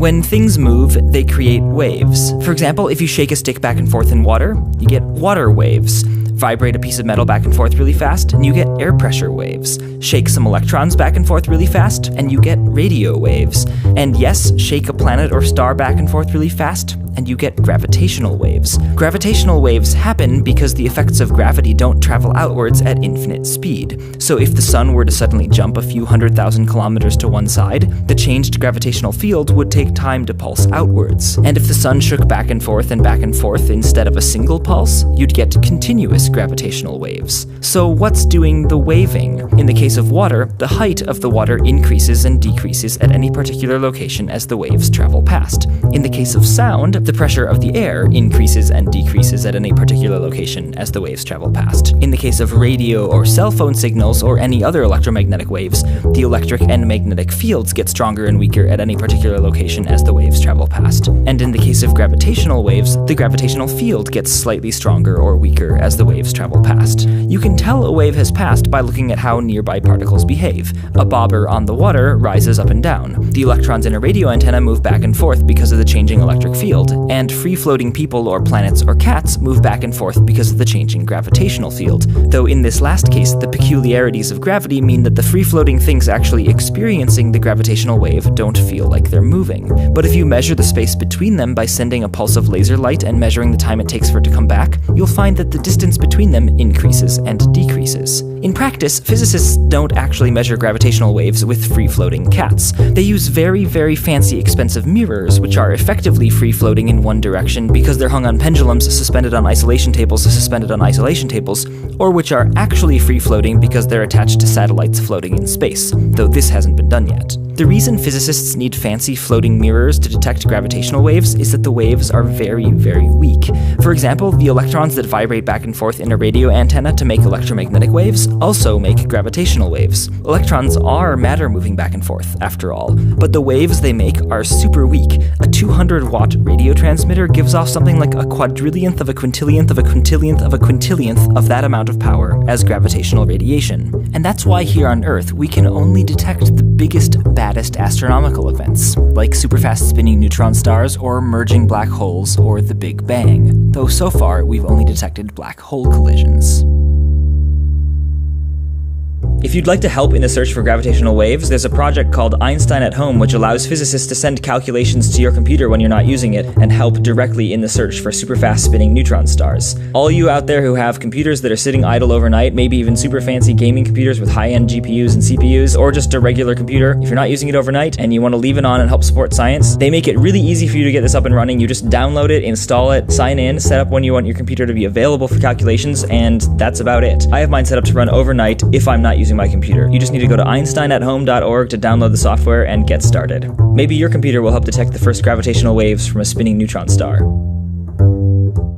When things move, they create waves. For example, if you shake a stick back and forth in water, you get water waves. Vibrate a piece of metal back and forth really fast, and you get air pressure waves. Shake some electrons back and forth really fast, and you get radio waves. And yes, shake a planet or star back and forth really fast, and you get gravitational waves. Gravitational waves happen because the effects of gravity don't travel outwards at infinite speed. So if the sun were to suddenly jump a few 100,000 kilometers to one side, the changed gravitational field would take time to pulse outwards. And if the sun shook back and forth instead of a single pulse, you'd get continuous gravitational waves. So what's doing the waving? In the case of water, the height of the water increases and decreases at any particular location as the waves travel past. In the case of sound, the pressure of the air increases and decreases at any particular location as the waves travel past. In the case of radio or cell phone signals or any other electromagnetic waves, the electric and magnetic fields get stronger and weaker at any particular location as the waves travel past. And in the case of gravitational waves, the gravitational field gets slightly stronger or weaker as the waves travel past. You can tell a wave has passed by looking at how nearby particles behave. A bobber on the water rises up and down. The electrons in a radio antenna move back and forth because of the changing electric field, and free-floating people or planets or cats move back and forth because of the changing gravitational field. Though in this last case, the peculiarities of gravity mean that the free-floating things actually experiencing the gravitational wave don't feel like they're moving. But if you measure the space between them by sending a pulse of laser light and measuring the time it takes for it to come back, you'll find that the distance between them increases and decreases. In practice, physicists don't actually measure gravitational waves with free-floating cats. They use very, very fancy expensive mirrors, which are effectively free-floating in one direction because they're hung on pendulums suspended on isolation tables, or which are actually free-floating because they're attached to satellites floating in space, though this hasn't been done yet. The reason physicists need fancy floating mirrors to detect gravitational waves is that the waves are very, very weak. For example, the electrons that vibrate back and forth in a radio antenna to make electromagnetic waves also make gravitational waves. Electrons are matter moving back and forth, after all, but the waves they make are super weak. A 200-watt radio transmitter gives off something like a quadrillionth of a quintillionth of a quintillionth of a quintillionth of that amount of power as gravitational radiation. And that's why here on Earth we can only detect the biggest, baddest astronomical events, like superfast spinning neutron stars or merging black holes or the Big Bang, though so far we've only detected black hole collisions. If you'd like to help in the search for gravitational waves, there's a project called Einstein at Home which allows physicists to send calculations to your computer when you're not using it and help directly in the search for superfast spinning neutron stars. All you out there who have computers that are sitting idle overnight, maybe even super fancy gaming computers with high-end GPUs and CPUs, or just a regular computer, if you're not using it overnight and you want to leave it on and help support science, they make it really easy for you to get this up and running. You just download it, install it, sign in, set up when you want your computer to be available for calculations, and that's about it. I have mine set up to run overnight if I'm not using my computer. You just need to go to einsteinathome.org to download the software and get started. Maybe your computer will help detect the first gravitational waves from a spinning neutron star.